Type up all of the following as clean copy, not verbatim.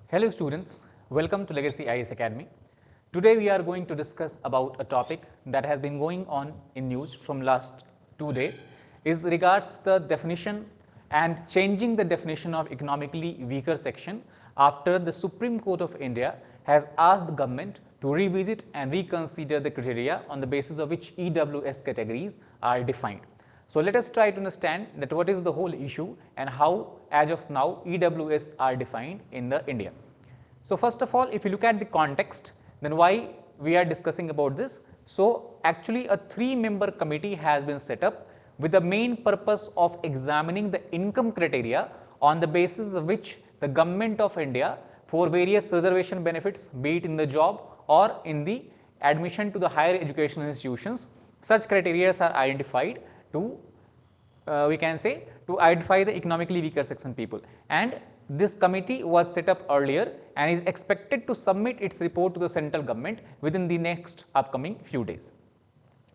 Hello students, welcome to Legacy IAS Academy. Today we are going to discuss about a topic that has been going on in news from last 2 days is regards the definition and changing the definition of economically weaker section after the Supreme Court of India has asked the government to revisit and reconsider the criteria on the basis of which EWS categories are defined. So let us try to understand that what is the whole issue and how as of now EWS are defined in the India. So first of all, if you look at the context, then why we are discussing about this. So actually a 3-member committee has been set up with the main purpose of examining the income criteria on the basis of which the government of India for various reservation benefits, be it in the job or in the admission to the higher educational institutions, such criteria are identified to we can say to identify the economically weaker section people, and this committee was set up earlier and is expected to submit its report to the central government within the next upcoming few days.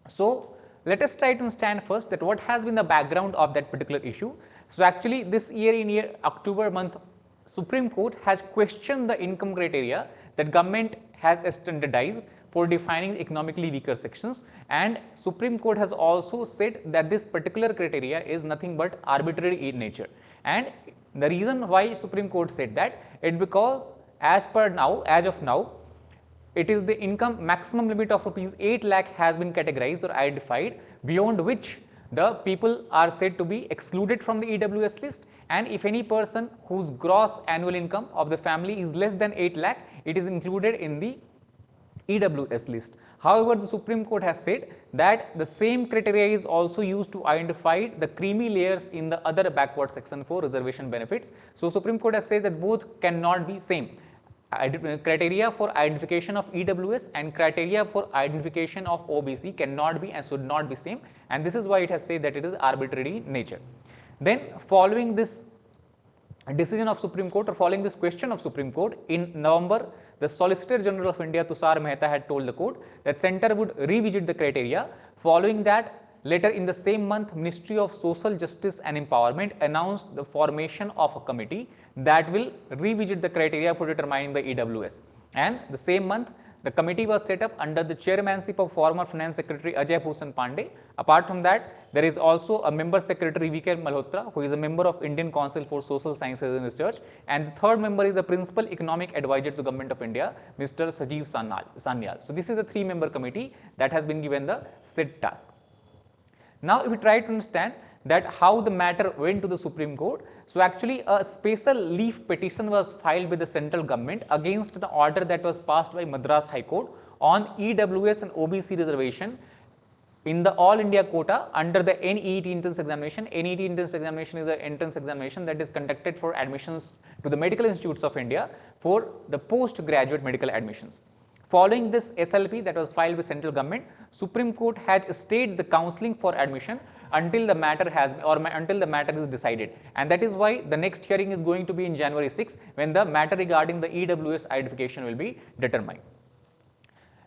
So let us try to understand first that what has been the background of that particular issue. So actually this year in October month, Supreme Court has questioned the income criteria that government has standardized for defining economically weaker sections, and Supreme Court has also said that this particular criteria is nothing but arbitrary in nature. And the reason why Supreme Court said that it because as of now, it is the income maximum limit of rupees 8 lakh has been categorized or identified, beyond which the people are said to be excluded from the EWS list, and if any person whose gross annual income of the family is less than 8 lakh, it is included in the EWS list. However, the Supreme Court has said that the same criteria is also used to identify the creamy layers in the other backward section for reservation benefits. So Supreme Court has said that both cannot be same. Criteria for identification of EWS and criteria for identification of OBC cannot be and should not be same, and this is why it has said that it is arbitrary in nature. Then following this decision of Supreme Court or following this question of Supreme Court, in November, the Solicitor General of India Tushar Mehta had told the court that center would revisit the criteria. Following that, later in the same month, Ministry of Social Justice and Empowerment announced the formation of a committee that will revisit the criteria for determining the EWS. And the same month, the committee was set up under the chairmanship of former Finance Secretary Ajay Bhushan Pandey. Apart from that, there is also a member secretary V.K. Malhotra, who is a member of Indian Council for Social Sciences and Research, and the third member is a principal economic advisor to the Government of India, Mr. Sajeev Sanyal. So this is a 3-member committee that has been given the said task. Now, if we try to understand that how the matter went to the Supreme Court, so actually a special leave petition was filed with the central government against the order that was passed by Madras High Court on EWS and OBC reservation in the All India quota under the NEET entrance examination. NEET entrance examination is an entrance examination that is conducted for admissions to the medical institutes of India for the postgraduate medical admissions. Following this SLP that was filed with central government, Supreme Court has stayed the counselling for admission until the matter is decided, and that is why the next hearing is going to be in January 6, when the matter regarding the EWS identification will be determined.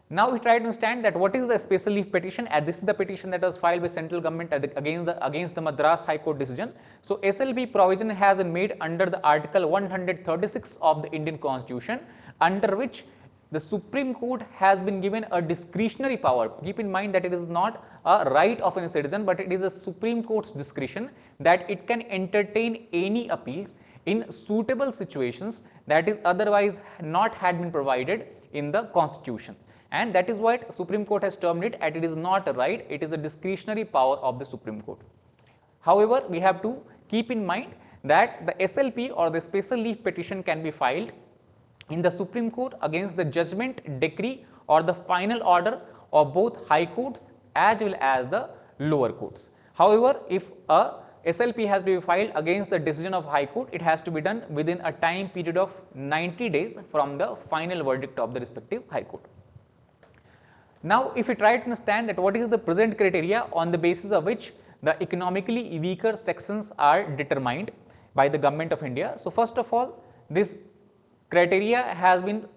Now we try to understand that what is the special leave petition, and this is the petition that was filed by central government against the Madras High Court decision. So SLP provision has been made under the Article 136 of the Indian Constitution, under which the Supreme Court has been given a discretionary power. Keep in mind that it is not a right of any citizen, but it is a Supreme Court's discretion that it can entertain any appeals in suitable situations that is otherwise not had been provided in the Constitution. And that is what Supreme Court has termed it, and it is not a right, it is a discretionary power of the Supreme Court. However, we have to keep in mind that the SLP or the special leave petition can be filed in the Supreme Court against the judgment, decree or the final order of both high courts as well as the lower courts. However, if a SLP has to be filed against the decision of high court, it has to be done within a time period of 90 days from the final verdict of the respective high court. Now, if we try to understand that what is the present criteria on the basis of which the economically weaker sections are determined by the Government of India. So first of all, this criteria has been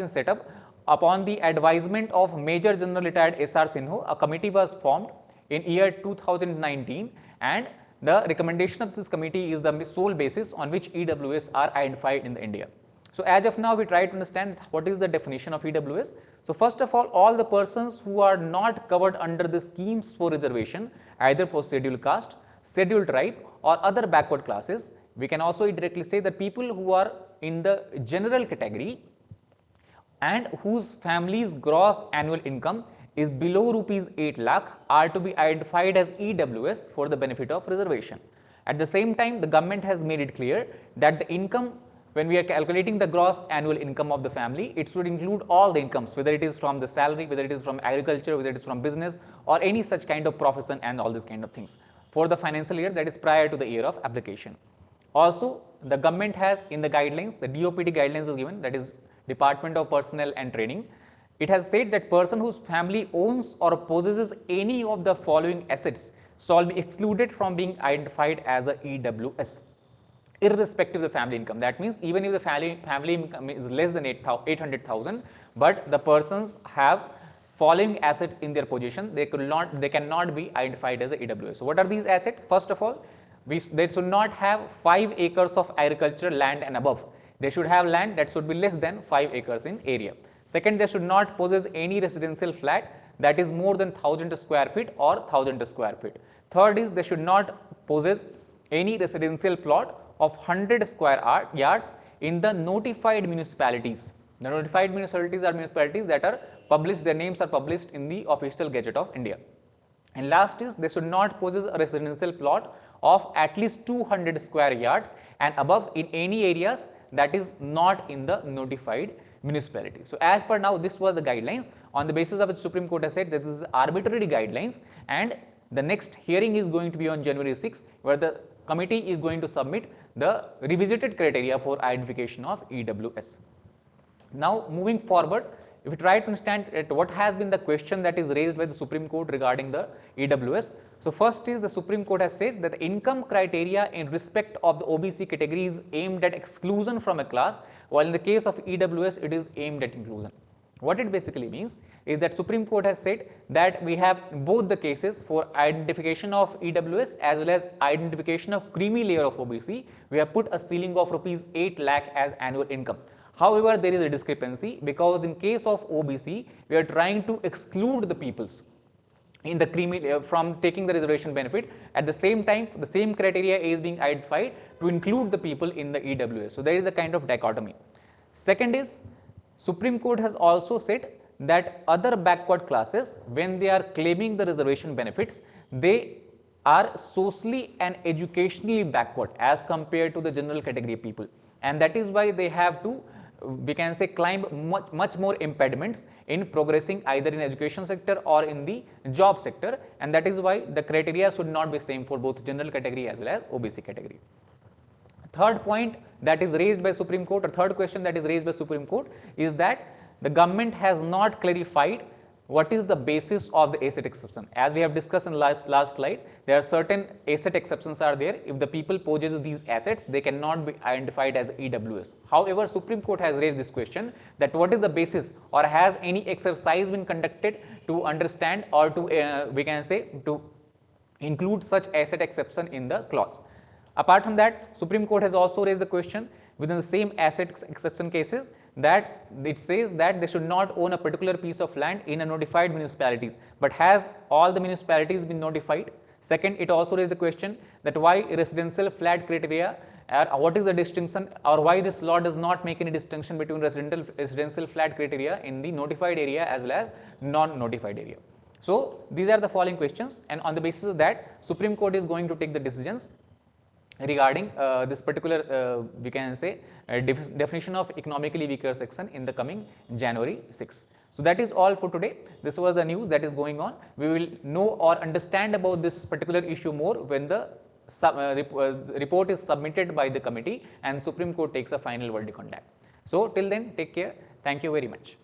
set up upon the advisement of Major General retired S.R. Sinhu. A committee was formed in year 2019, and the recommendation of this committee is the sole basis on which EWS are identified in India. So as of now, we try to understand what is the definition of EWS. So first of all the persons who are not covered under the schemes for reservation, either for scheduled caste, scheduled tribe or other backward classes. We can also indirectly say that people who are in the general category and whose family's gross annual income is below rupees 8 lakh are to be identified as EWS for the benefit of reservation. At the same time, the government has made it clear that the income, when we are calculating the gross annual income of the family, it should include all the incomes, whether it is from the salary, whether it is from agriculture, whether it is from business or any such kind of profession and all these kind of things for the financial year that is prior to the year of application. Also, the government has in the guidelines, the DOPT guidelines was given, that is Department of Personnel and Training. It has said that person whose family owns or possesses any of the following assets shall be excluded from being identified as a EWS, irrespective of the family income. That means even if the family income is less than 800,000, but the persons have following assets in their possession, they cannot be identified as a EWS. So what are these assets? First of all, they should not have 5 acres of agricultural land and above. They should have land that should be less than 5 acres in area. Second, they should not possess any residential flat that is more than 1000 square feet or 1000 square feet. Third is they should not possess any residential plot of 100 square yards in the notified municipalities. The notified municipalities are municipalities that are published, their names are published in the official Gazette of India. And last is they should not possess a residential plot of at least 200 square yards and above in any areas that is not in the notified municipality. So as per now, this was the guidelines on the basis of which Supreme Court has said that this is arbitrary guidelines, and the next hearing is going to be on January 6, where the committee is going to submit the revisited criteria for identification of EWS. Now moving forward, if we try to understand what has been the question that is raised by the Supreme Court regarding the EWS. So first is the Supreme Court has said that the income criteria in respect of the OBC category is aimed at exclusion from a class, while in the case of EWS it is aimed at inclusion. What it basically means is that Supreme Court has said that we have both the cases for identification of EWS as well as identification of creamy layer of OBC, we have put a ceiling of rupees 8 lakh as annual income. However, there is a discrepancy because in case of OBC, we are trying to exclude the peoples in the creamy from taking the reservation benefit. At the same time, the same criteria is being identified to include the people in the EWS. So there is a kind of dichotomy. Second is, Supreme Court has also said that other backward classes, when they are claiming the reservation benefits, they are socially and educationally backward as compared to the general category people, and that is why they have to, we can say, climb much more impediments in progressing either in education sector or in the job sector, and that is why the criteria should not be same for both general category as well as OBC category. Third point that is raised by Supreme Court, or third question that is raised by Supreme Court, is that the government has not clarified what is the basis of the asset exception. As we have discussed in last slide, there are certain asset exceptions are there. If the people possess these assets, they cannot be identified as EWS. However, Supreme Court has raised this question that what is the basis, or has any exercise been conducted to understand or to we can say to include such asset exception in the clause. Apart from that, Supreme Court has also raised the question within the same asset exception cases that it says that they should not own a particular piece of land in a notified municipalities, but has all the municipalities been notified? Second, it also raised the question that why residential flat criteria, what is the distinction, or why this law does not make any distinction between residential flat criteria in the notified area as well as non-notified area. So these are the following questions, and on the basis of that, Supreme Court is going to take the decisions regarding this particular we can say definition of economically weaker section in the coming January 6. So that is all for today. This was the news that is going on. We will know or understand about this particular issue more when the report is submitted by the committee and Supreme Court takes a final verdict on that. So till then, take care. Thank you very much.